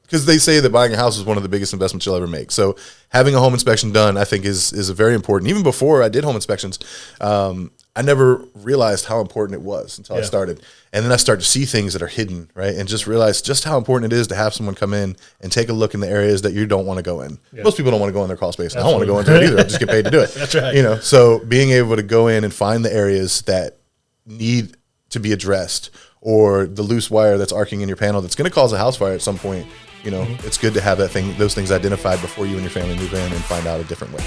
because they say that buying a house is one of the biggest investments you'll ever make. So having a home inspection done, I think, is a very important. Even before I did home inspections, I never realized how important it was until I started. And then I started to see things that are hidden, right? And just realize just how important it is to have someone come in and take a look in the areas that you don't want to go in. Yeah. Most people don't want to go in their crawl space. I don't want to go into it either. I just get paid to do it. That's right. You know, so being able to go in and find the areas that need to be addressed, or the loose wire that's arcing in your panel that's going to cause a house fire at some point, you know, it's good to have those things identified before you and your family move in and find out a different way.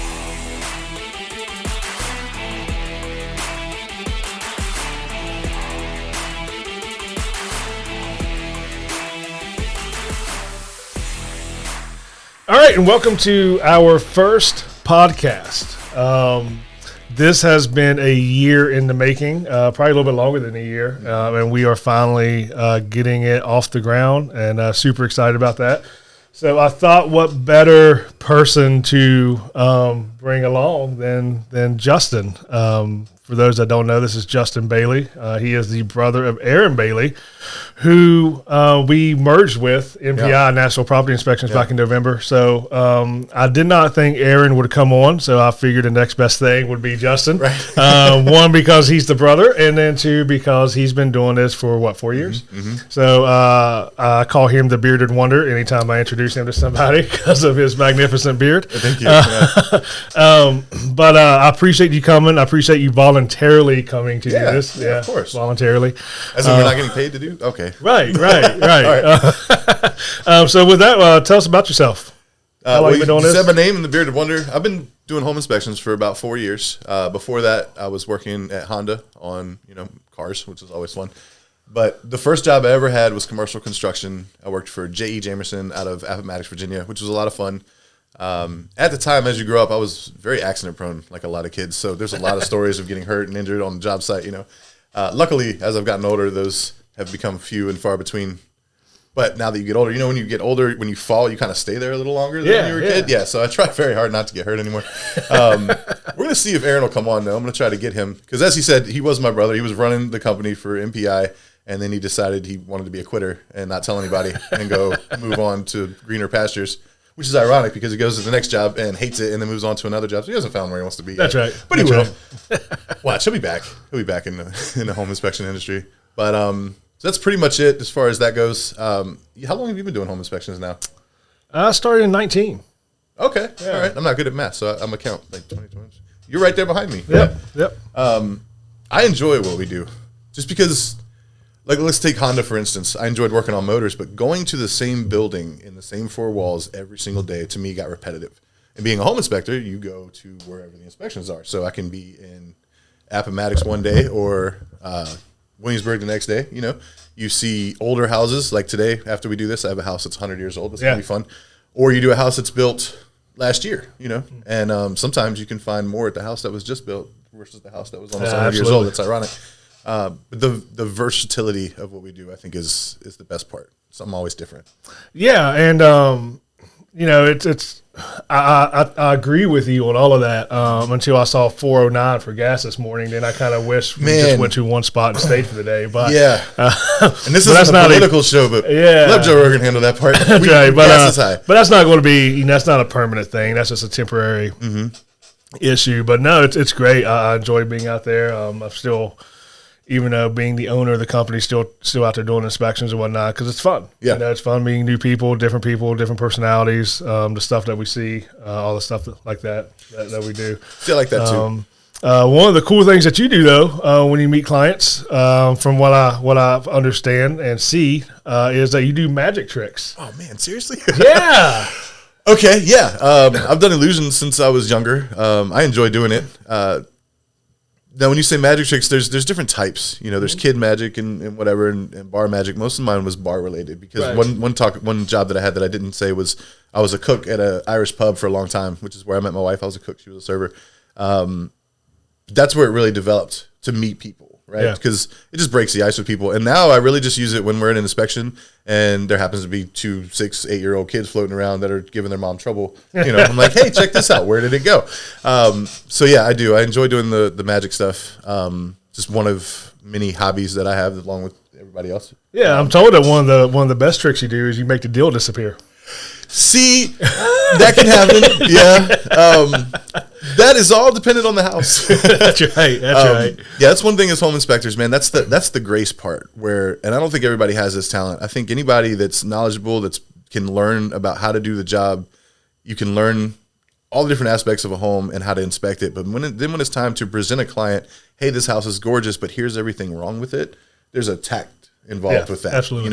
All right, and welcome to our first podcast. This has been a year in the making, probably a little bit longer than a year, and we are finally getting it off the ground, and super excited about that. So I thought, what better person to bring along than Justin? For those that don't know, this is Justin Bailey. He is the brother of Aaron Bailey, who we merged with MPI, National Property Inspections, back in November. So I did not think Aaron would come on, so I figured the next best thing would be Justin. Right. One, because he's the brother, and then two, because he's been doing this for, 4 years? Mm-hmm. So I call him the bearded wonder anytime I introduce him to somebody because of his magnificent beard. Thank you. But I appreciate you coming. I appreciate you voluntarily coming to do this. Yeah, of course. Voluntarily. As in we're not getting paid to do? Okay. Right. So with that, tell us about yourself. How long you been doing this? You said my name and the bearded wonder. I've been doing home inspections for about 4 years. Before that, I was working at Honda on, cars, which is always fun. But the first job I ever had was commercial construction. I worked for J.E. Jamerson out of Appomattox, Virginia, which was a lot of fun. At the time, as you grow up, I was very accident prone, like a lot of kids. So there's a lot of stories of getting hurt and injured on the job site, Luckily, as I've gotten older, those have become few and far between. But now that you get older, when you get older, when you fall, you kind of stay there a little longer than when you were a kid. Yeah, so I try very hard not to get hurt anymore. We're going to see if Aaron will come on, though. I'm going to try to get him. Because as he said, he was my brother. He was running the company for MPI, and then he decided he wanted to be a quitter and not tell anybody and go move on to greener pastures. Which is ironic because he goes to the next job and hates it and then moves on to another job. So he hasn't found where he wants to be yet. That's right. But he will. Watch, he'll be back. He'll be back in the home inspection industry. But so that's pretty much it as far as that goes. How long have you been doing home inspections now? I started in 19. Okay. Yeah. All right. I'm not good at math, so I'm a count. Like 20. You're right there behind me. Yep. I enjoy what we do just because... Like, let's take Honda, for instance. I enjoyed working on motors, but going to the same building in the same four walls every single day, to me, got repetitive. And being a home inspector, you go to wherever the inspections are. So I can be in Appomattox one day or Williamsburg the next day. You see older houses. Like today, after we do this, I have a house that's 100 years old. That's going to be fun. Or you do a house that's built last year, And sometimes you can find more at the house that was just built versus the house that was almost 100 years old. It's ironic. But the versatility of what we do, I think, is the best part. Something always different. Yeah, and it's I agree with you on all of that. Until I saw 409 for gas this morning, then I kind of wish we just went to one spot and stayed for the day. But and this isn't a political show, but let Joe Rogan handle that part. That's right, but that's not going to be. That's not a permanent thing. That's just a temporary issue. But no, it's great. I enjoy being out there. I'm still. Even though being the owner of the company, still out there doing inspections and whatnot, because it's fun. Yeah, it's fun meeting new people, different personalities, the stuff that we see, all the stuff like that we do. I like that too. One of the cool things that you do, though, when you meet clients, from what I understand and see, is that you do magic tricks. Oh man, seriously? Yeah. Okay, yeah. I've done illusions since I was younger. I enjoy doing it. Now, when you say magic tricks, there's different types. There's kid magic and whatever, and bar magic. Most of mine was bar related because one job that I had that I didn't say was I was a cook at an Irish pub for a long time, which is where I met my wife. I was a cook; she was a server. That's where it really developed to meet people, right? Because it just breaks the ice with people. And now I really just use it when we're in an inspection and there happens to be 2 6, 8-year-old kids floating around that are giving their mom trouble. I'm like, hey, check this out. Where did it go? So yeah, I do. I enjoy doing the magic stuff. Just one of many hobbies that I have along with everybody else. Yeah, I'm told that one of the best tricks you do is you make the deal disappear. See, that can happen. Yeah. That is all dependent on the house. That's right. Right. Yeah, that's one thing as home inspectors, man. That's the grace part and I don't think everybody has this talent. I think anybody that's knowledgeable, can learn about how to do the job, you can learn all the different aspects of a home and how to inspect it. But when it's time to present a client, hey, this house is gorgeous, but here's everything wrong with it, there's a tact involved with that. Absolutely.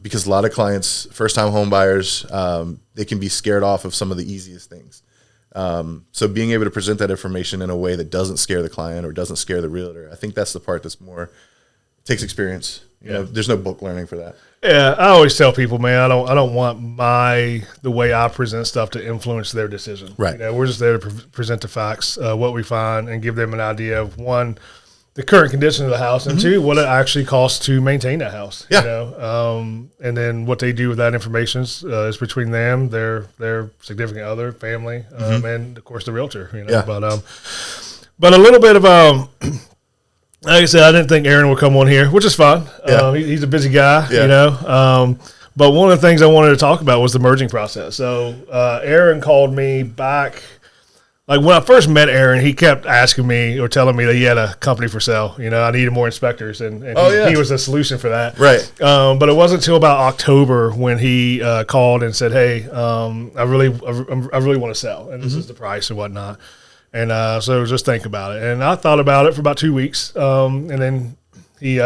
Because a lot of clients, first-time home buyers, they can be scared off of some of the easiest things. So being able to present that information in a way that doesn't scare the client or doesn't scare the realtor, I think that's the part that's takes experience. There's no book learning for that. Yeah, I always tell people, man, I don't want the way I present stuff to influence their decision. Right. We're just there to present the facts, what we find, and give them an idea of, one, the current condition of the house, and two, what it actually costs to maintain that house. Yeah. And then what they do with that information is between them, their significant other, family, and of course the realtor. Yeah. But a little bit of like I said, I didn't think Aaron would come on here, which is fine. Yeah. He's a busy guy, Yeah. But one of the things I wanted to talk about was the merging process. So Aaron called me back. Like when I first met Aaron, he kept asking me or telling me that he had a company for sale. I needed more inspectors, and he was the solution for that. Right. But it wasn't until about October when he called and said, "Hey, I really want to sell, and this is the price and whatnot." And so just think about it. And I thought about it for about 2 weeks, and then he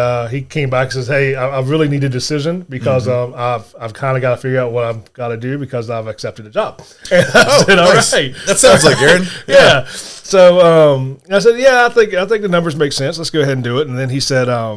came back and says, "Hey, I really need a decision because I've kind of got to figure out what I've got to do because I've accepted a job." And I said, "All nice. right, that sounds like Aaron." Yeah. So I said, "Yeah, I think the numbers make sense. Let's go ahead and do it." And then he said, I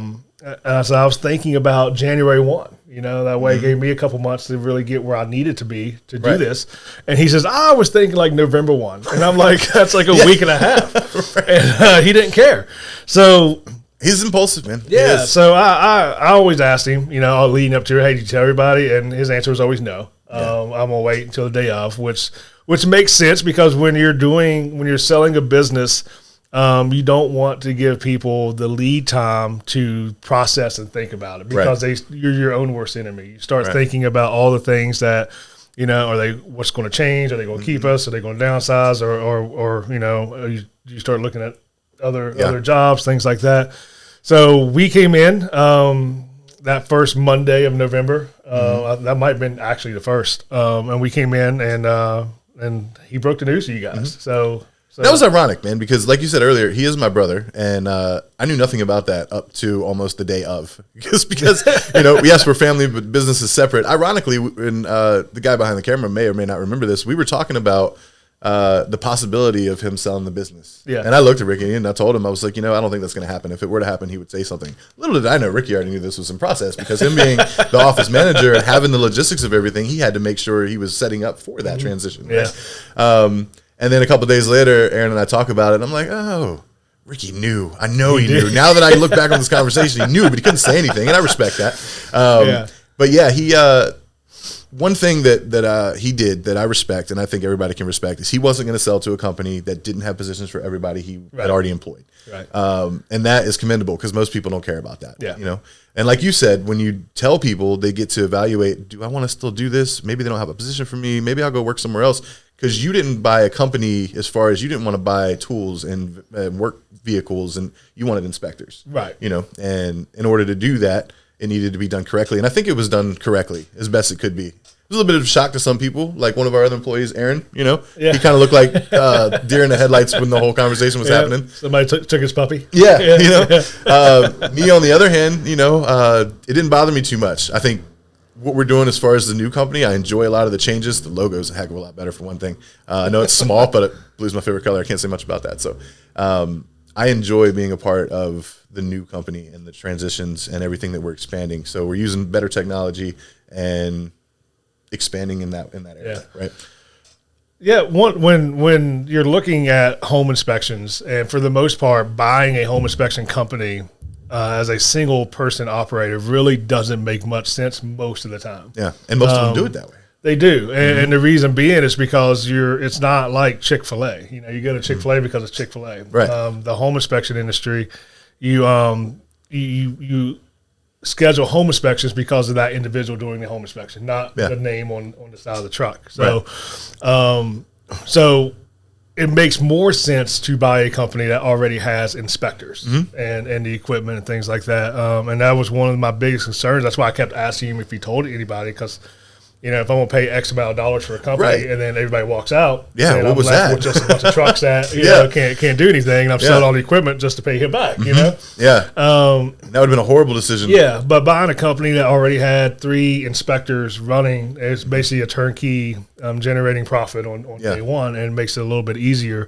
was thinking about January 1. That way it gave me a couple months to really get where I needed to be to do this. And he says, I was thinking like November 1. And I'm like, that's like a week and a half. Right. And he didn't care. So he's impulsive, man. Yeah. So I always asked him, leading up to it, hey, did you tell everybody? And his answer was always no. I'm going to wait until the day of, which makes sense because when you're selling a business, you don't want to give people the lead time to process and think about it because you're your own worst enemy. You start thinking about all the things that, what's going to change? Are they going to keep us? Are they going to downsize? Or you start looking at other jobs, things like that. So we came in that first Monday of November. That might have been actually the first. And we came in and he broke the news to you guys. So that was ironic, man, because like you said earlier, he is my brother, and I knew nothing about that up to almost the day of. because yes, we're family, but business is separate. Ironically, and the guy behind the camera may or may not remember this, we were talking about the possibility of him selling the business. Yeah. And I looked at Ricky and I told him, I was like, I don't think that's going to happen. If it were to happen, he would say something. Little did I know, Ricky already knew this was in process because him being the office manager and having the logistics of everything, he had to make sure he was setting up for that transition. Right? Yeah. And then a couple of days later, Aaron and I talk about it, and I'm like, oh, Ricky knew. I know he knew. Now that I look back on this conversation, he knew, but he couldn't say anything, and I respect that. But yeah, he one thing that he did that I respect, and I think everybody can respect, is he wasn't going to sell to a company that didn't have positions for everybody he had already employed. Right. And that is commendable because most people don't care about that. Yeah. And like you said, when you tell people, they get to evaluate, do I want to still do this? Maybe they don't have a position for me. Maybe I'll go work somewhere else. Because you didn't buy a company as far as you didn't want to buy tools and work vehicles, and you wanted inspectors. Right. And in order to do that, it needed to be done correctly. And I think it was done correctly as best it could be. It was a little bit of a shock to some people, like one of our other employees, Aaron. He kind of looked like deer in the headlights when the whole conversation was happening. Somebody took his puppy. Yeah. Me on the other hand, it didn't bother me too much. I think what we're doing as far as the new company, I enjoy a lot of the changes. The logo is a heck of a lot better for one thing. I know it's small, but blue's my favorite color. I can't say much about that. So I enjoy being a part of the new company and the transitions and everything that we're expanding. So we're using better technology and expanding in that area, right? Yeah, when you're looking at home inspections, and for the most part, buying a home inspection company as a single person operator really doesn't make much sense most of the time. Yeah, and most of them do it that way. They do, and the reason being is because it's not like Chick-fil-A. You go to Chick-fil-A because it's Chick-fil-A. Right. The home inspection industry, you schedule home inspections because of that individual doing the home inspection, not the name on the side of the truck. So, so it makes more sense to buy a company that already has inspectors and the equipment and things like that. And that was one of my biggest concerns. That's why I kept asking him if he told anybody, because if I'm going to pay X amount of dollars for a company and then everybody walks out, what I'm was left that? with just a bunch of trucks that know, can't do anything, and I'm selling all the equipment just to pay him back. That would have been a horrible decision. Yeah, but buying a company that already had 3 inspectors running, it's basically a turnkey generating profit on day one, and it makes it a little bit easier.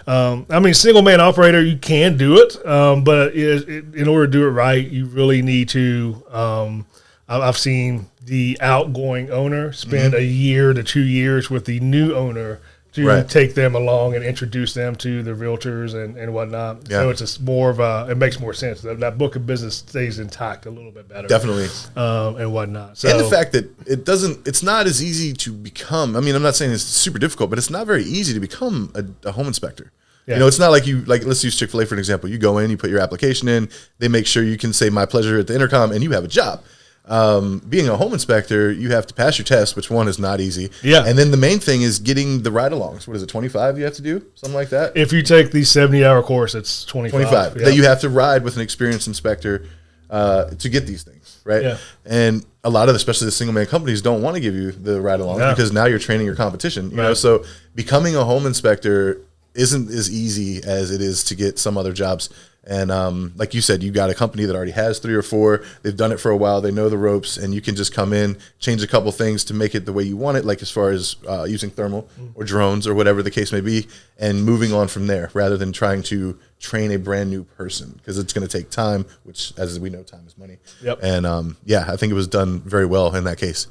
Single man operator, you can do it, but in order to do it right, you really need to. I've seen the outgoing owner spend a year to 2 years with the new owner to take them along and introduce them to the realtors and whatnot. So it's just more of it makes more sense. That book of business stays intact a little bit better. Definitely. And whatnot. So, and the fact that it's not as easy to become, I'm not saying it's super difficult, but it's not very easy to become a home inspector. Yeah. It's not like let's use Chick-fil-A for an example. You go in, you put your application in, they make sure you can say my pleasure at the intercom, and you have a job. Being a home inspector, you have to pass your test, which one is not easy. Yeah. And then the main thing is getting the ride-alongs. What is it, 25 you have to do? Something like that? If you take the 70-hour course, it's 25. That you have to ride with an experienced inspector to get these things, right? Yeah. And a lot of, especially the single-man companies, don't want to give you the ride-alongs because now you're training your competition. You know, so becoming a home inspector isn't as easy as it is to get some other jobs. And like you said, you got a company that already has 3 or 4. They've done it for a while. They know the ropes, and you can just come in, change a couple things to make it the way you want it, like as far as using thermal or drones or whatever the case may be, and moving on from there rather than trying to train a brand new person, because it's going to take time, which, as we know, time is money. Yep. And I think it was done very well in that case.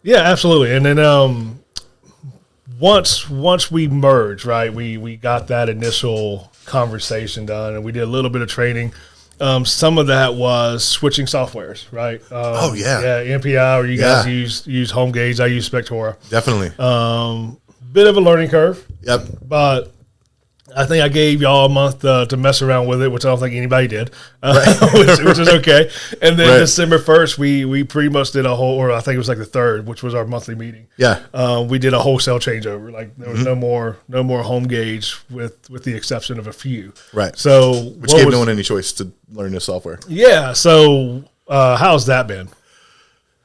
Yeah, absolutely. And then once we merged, right, we got that initial conversation done, and we did a little bit of training. Some of that was switching softwares, right? MPI, or you guys use HomeGauge. I use Spector. Definitely. Bit of a learning curve. Yep. But I think I gave y'all a month to mess around with it, which I don't think anybody did, which is okay. And then December 1st, we pretty much did a whole, or I think it was like the 3rd, which was our monthly meeting. Yeah. We did a wholesale changeover. Like there was no more HomeGauge with the exception of a few. Right. So which gave no one any choice to learn this software. Yeah. So how's that been?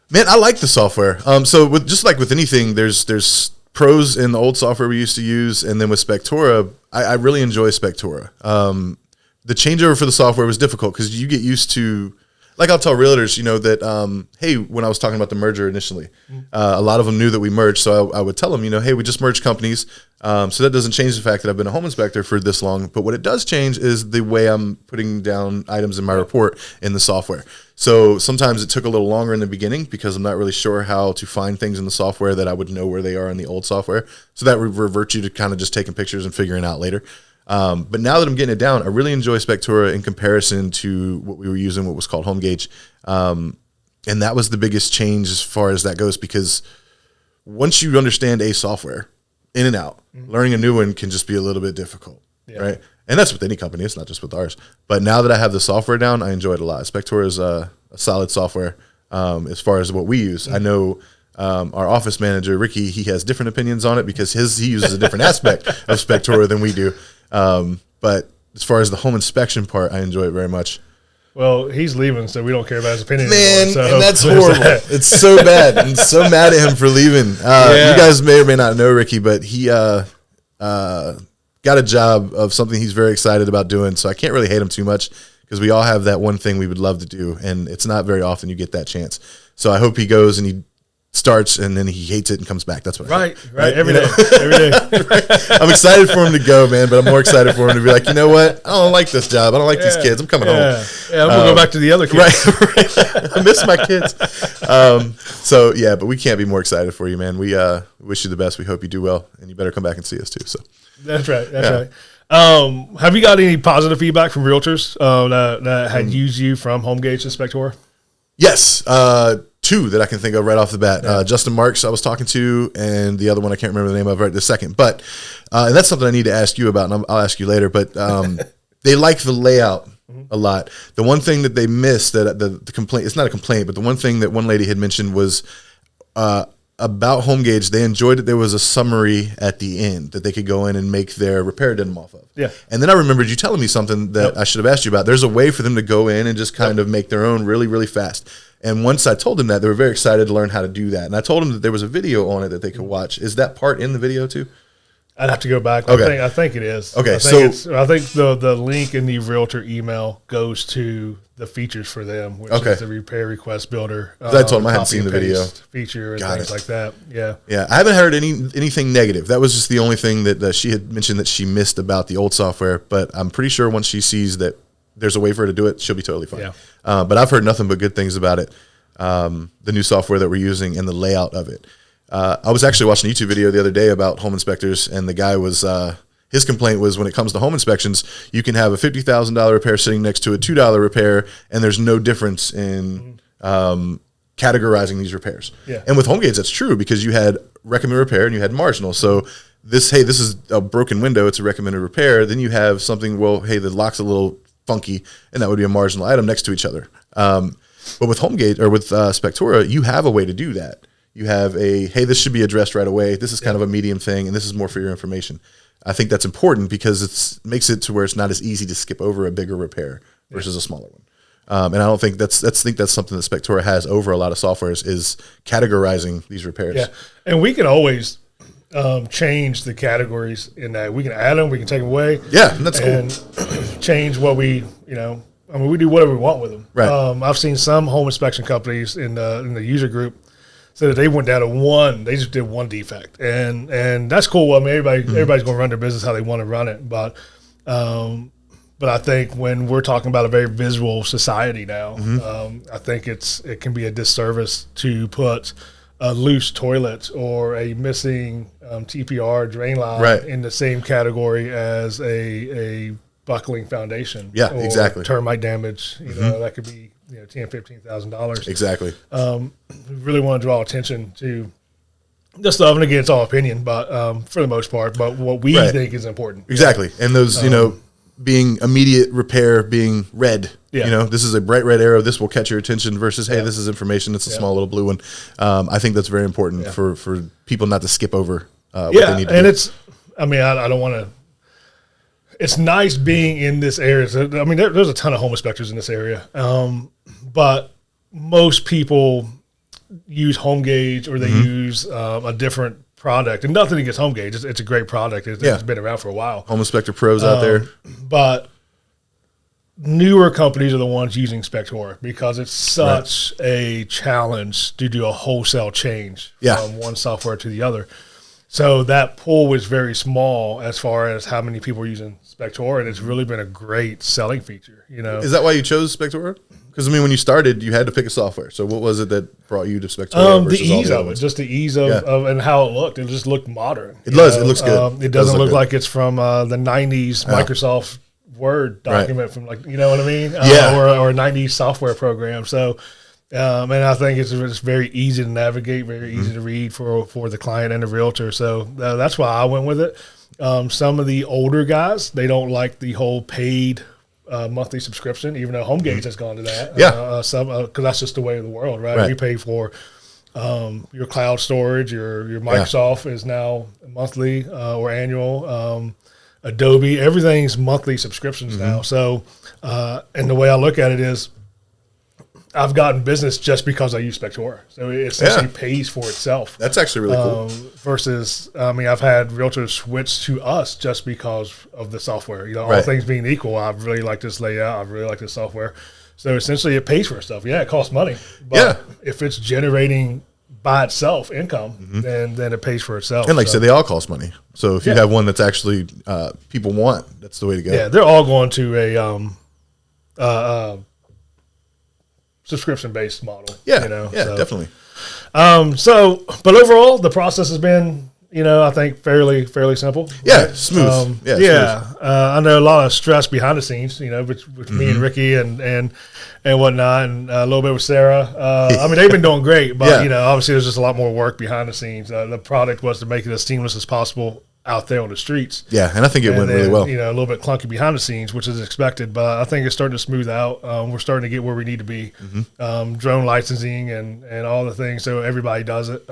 Man, I like the software. So just like with anything, there's pros in the old software we used to use, and then with Spectora, I really enjoy Spectora. The changeover for the software was difficult because you get used to, like I'll tell realtors, that, hey, when I was talking about the merger initially, a lot of them knew that we merged, so I would tell them, hey, we just merged companies, so that doesn't change the fact that I've been a home inspector for this long, but what it does change is the way I'm putting down items in my report in the software. So sometimes it took a little longer in the beginning because I'm not really sure how to find things in the software that I would know where they are in the old software. So that would revert you to kind of just taking pictures and figuring it out later. But now that I'm getting it down, I really enjoy Spectora in comparison to what we were using, what was called HomeGauge. And that was the biggest change as far as that goes, because once you understand a software in and out, learning a new one can just be a little bit difficult, right? And that's with any company. It's not just with ours. But now that I have the software down, I enjoy it a lot. Spectora is a solid software as far as what we use. I know our office manager, Ricky, he has different opinions on it because he uses a different aspect of Spectora than we do. But as far as the home inspection part, I enjoy it very much. Well, he's leaving, so we don't care about his opinion anymore. So and that's horrible. It's so bad. I'm so mad at him for leaving. You guys may or may not know Ricky, but he got a job of something he's very excited about doing, so I can't really hate him too much because we all have that one thing we would love to do, and it's not very often you get that chance. So I hope he goes and he starts and then he hates it and comes back. That's what I hope. Right. Every day. I'm excited for him to go, man, but I'm more excited for him to be like, you know what? I don't like this job. I don't like these kids. I'm coming home. Yeah, I'm going to go back to the other kids. Right. I miss my kids. But we can't be more excited for you, man. We wish you the best. We hope you do well, and you better come back and see us too. So That's right. Have you got any positive feedback from realtors that had used you from HomeGauge to Spector? Yes. 2 that I can think of right off the bat. Justin Marks I was talking to, and the other one I can't remember the name of right this second. But and that's something I need to ask you about, and I'll ask you later. But they like the layout a lot. The one thing that they missed, that the complaint, it's not a complaint, but the one thing that one lady had mentioned was about HomeGauge. They enjoyed that there was a summary at the end that they could go in and make their repair denim off of. Yeah. And then I remembered you telling me something that I should have asked you about. There's a way for them to go in and just kind of make their own really, really fast. And once I told them that, they were very excited to learn how to do that. And I told them that there was a video on it that they could watch. Is that part in the video too? I'd have to go back. Okay. I think it is. Okay, I think the link in the realtor email goes to the features for them, which is the repair request builder. I told them I hadn't seen the video feature and things like that. Yeah, yeah. I haven't heard anything negative. That was just the only thing that she had mentioned that she missed about the old software. But I'm pretty sure once she sees that there's a way for her to do it, she'll be totally fine. Yeah. But I've heard nothing but good things about it. The new software that we're using and the layout of it. I was actually watching a YouTube video the other day about home inspectors, and the guy was his complaint was when it comes to home inspections, you can have a $50,000 repair sitting next to a $2 repair, and there's no difference in categorizing these repairs. Yeah. And with HomeGauge, that's true because you had recommended repair and you had marginal. So this is a broken window, it's a recommended repair. Then you have something, the lock's a little funky, and that would be a marginal item next to each other. But with HomeGauge or with Spectora, you have a way to do that. You have this should be addressed right away. This is kind of a medium thing, and this is more for your information. I think that's important because it makes it to where it's not as easy to skip over a bigger repair versus a smaller one. And I don't think that's something that Spectora has over a lot of softwares is categorizing these repairs. Yeah, and we can always change the categories in that. We can add them, we can take them away. Yeah, and that's cool. And change what we we do whatever we want with them. Right. I've seen some home inspection companies in the user group say that they went down to one. They just did one defect, and that's cool. I mean, everybody's going to run their business how they want to run it, but I think when we're talking about a very visual society now, I think it can be a disservice to put a loose toilet or a missing TPR drain line in the same category as a buckling foundation. Yeah, or exactly. Termite damage, that could be $10,000-$15,000. Exactly. We really want to draw attention to this stuff, and again, it's all opinion, but for the most part, but what we think is important. Exactly, and those being immediate repair, being red. Yeah. This is a bright red arrow. This will catch your attention versus, hey, this is information. It's a small little blue one. I think that's very important for people not to skip over what they need to do. And it's, I don't want to. It's nice being in this area. I mean, there's a ton of home inspectors in this area, but most people use HomeGauge or they use a different product. And nothing against HomeGauge. It's a great product. It's been around for a while. Home inspector pros out there. But newer companies are the ones using Spector because it's such a challenge to do a wholesale change from one software to the other. So that pool was very small as far as how many people are using Spector, and it's really been a great selling feature. Is that why you chose Spector? Because when you started, you had to pick a software. So what was it that brought you to Spector? The ease of it, just the ease of and how it looked. It just looked modern. It does. It looks good. It doesn't look like it's from the '90s Microsoft Word document from what I mean? Or a '90s software program. So. And I think it's very easy to navigate, very easy to read for the client and the realtor. So that's why I went with it. Some of the older guys, they don't like the whole paid monthly subscription, even though HomeGauge has gone to that. Because that's just the way of the world, right? You pay for your cloud storage, your Microsoft is now monthly or annual. Adobe, everything's monthly subscriptions now. So, and the way I look at it is, I've gotten business just because I use Spector. So it essentially pays for itself. That's actually really cool. Versus, I've had realtors switch to us just because of the software. All things being equal, I really like this layout. I really like this software. So essentially it pays for itself. Yeah, it costs money. But if it's generating by itself income, then it pays for itself. And like I said, they all cost money. So if you have one that's actually people want, that's the way to go. Yeah, they're all going to a subscription-based model. Definitely. But overall, the process has been, I think fairly simple. Yeah, right? smooth. I know a lot of stress behind the scenes, with me and Ricky and whatnot, and a little bit with Sarah. They've been doing great, but obviously there's just a lot more work behind the scenes. The product was to make it as seamless as possible out there on the streets. Yeah, and I think it went really well. You know, a little bit clunky behind the scenes, which is expected, but I think it's starting to smooth out. We're starting to get where we need to be. Drone licensing and all the things, so everybody does it.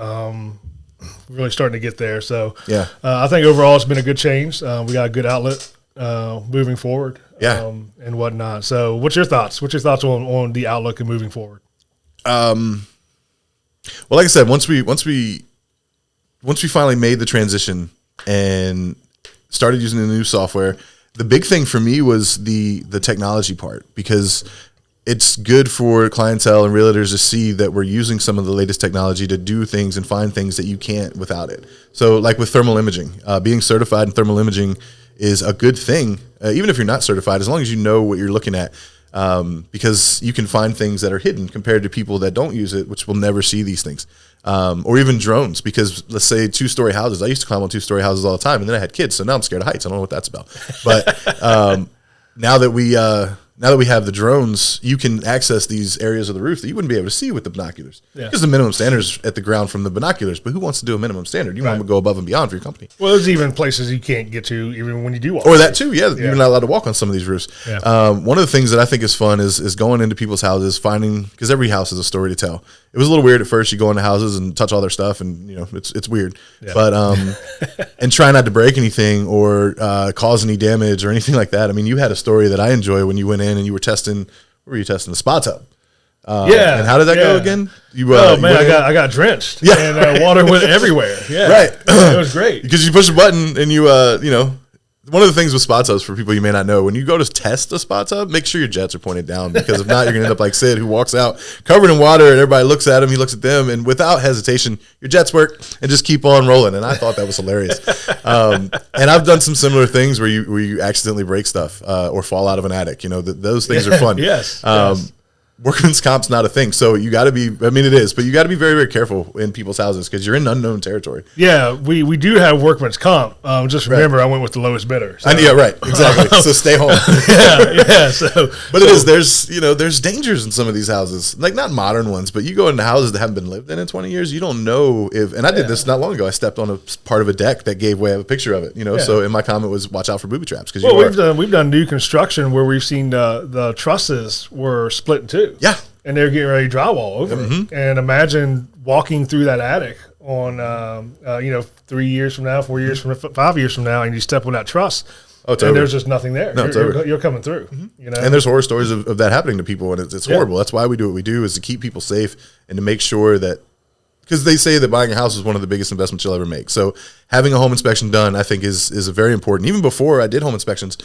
Really starting to get there. So yeah, I think overall it's been a good change. We got a good outlet moving forward. Yeah, and whatnot. So what's your thoughts? What's your thoughts on the outlook and moving forward? Well, like I said, once we finally made the transition and started using the new software, the big thing for me was the technology part, because it's good for clientele and realtors to see that we're using some of the latest technology to do things and find things that you can't without it. So like with thermal imaging, being certified in thermal imaging is a good thing, even if you're not certified, as long as you know what you're looking at. Because you can find things that are hidden compared to people that don't use it, which will never see these things. Or even drones, because let's say 2-story houses. I used to climb on 2-story houses all the time, and then I had kids, so now I'm scared of heights. I don't know what that's about. But now that we have the drones, you can access these areas of the roof that you wouldn't be able to see with the binoculars. Because the minimum standard is at the ground from the binoculars. But who wants to do a minimum standard? You want to go above and beyond for your company. Well, there's even places you can't get to even when you do walk. Or that too, yeah. You're not allowed to walk on some of these roofs. Yeah. One of the things that I think is fun is going into people's houses, finding, because every house has a story to tell. It was a little weird at first. You go into houses and touch all their stuff, and you know it's weird. Yeah. But and try not to break anything or cause any damage or anything like that. I mean, you had a story that I enjoy when you went in and you were testing. What were you testing? The spa tub. And how did that go again? I got drenched. Yeah, and water went everywhere. Yeah, right. It was great because you push a button and you know. One of the things with spa tubs, for people you may not know, when you go to test a spa tub, make sure your jets are pointed down, because if not, you're going to end up like Sid, who walks out covered in water, and everybody looks at him, he looks at them, and without hesitation, your jets work, and just keep on rolling. And I thought that was hilarious. And I've done some similar things where you accidentally break stuff or fall out of an attic. You know, those things are fun. Yes. Workman's comp's not a thing, so you got to be. I mean, it is, but you got to be very, very careful in people's houses because you're in unknown territory. Yeah, we do have workman's comp. Just remember, I went with the lowest bidder. So. Yeah, right, exactly. So stay home. yeah. But it is. There's dangers in some of these houses, like not modern ones, but you go into houses that haven't been lived in 20 years. You don't know if. And I did this not long ago. I stepped on a part of a deck that gave way. I have a picture of it. You know, so in my comment was watch out for booby traps because we've done new construction where we've seen the trusses were split in two. Yeah. And they're getting ready to drywall over it. And imagine walking through that attic on, 3 years from now, 4 years from 5 years from now, and you step on that truss. Oh, and there's just nothing there. No, you're coming through. You know? And there's horror stories of that happening to people, and it's horrible. That's why we do what we do, is to keep people safe and to make sure that, because they say that buying a house is one of the biggest investments you'll ever make. So having a home inspection done, I think, is very important. Even before I did home inspections,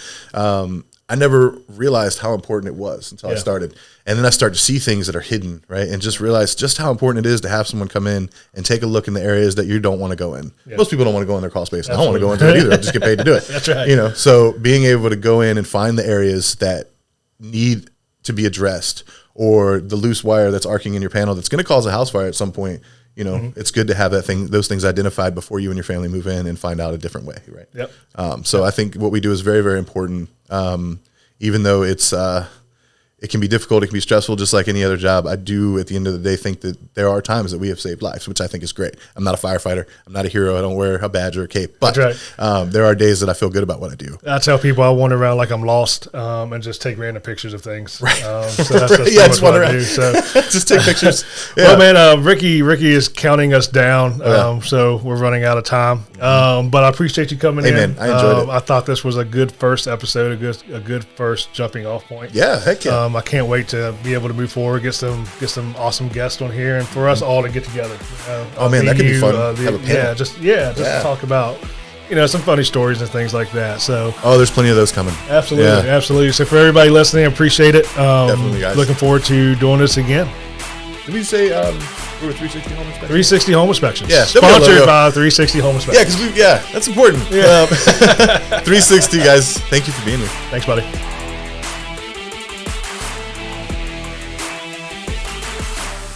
I never realized how important it was until I started. And then I started to see things that are hidden, right? And just realize just how important it is to have someone come in and take a look in the areas that you don't want to go in. Yeah. Most people don't want to go in their crawl space. I don't want to go into it either. I just get paid to do it. That's right. You know, so being able to go in and find the areas that need to be addressed, or the loose wire that's arcing in your panel that's going to cause a house fire at some point. You know, it's good to have those things identified before you and your family move in and find out a different way, right? Yep. So I think what we do is very, very important. Even though it can be difficult, it can be stressful, just like any other job. I do, at the end of the day, think that there are times that we have saved lives, which I think is great. I'm not a firefighter. I'm not a hero. I don't wear a badge or a cape. But there are days that I feel good about what I do. I tell people I wander around like I'm lost and just take random pictures of things. Right. So that's just wander around. So just take pictures. Well, man, Ricky is counting us down, so we're running out of time. But I appreciate you coming in. Man, I enjoyed it. I thought this was a good first episode, a good first jumping off point. Yeah, heck yeah. I can't wait to be able to move forward, get some awesome guests on here, and for us all to get together. Oh man, that could be fun. Have a panel. Just talk about some funny stories and things like that. So there's plenty of those coming. Absolutely. So for everybody listening, I appreciate it. Definitely, guys. Looking forward to doing this again. Did we say we were 360 Home Inspections? 360 Home Inspections. Yeah, sponsored by 360 Home Inspections. Yeah, because that's important. 360, guys. Thank you for being here. Thanks, buddy.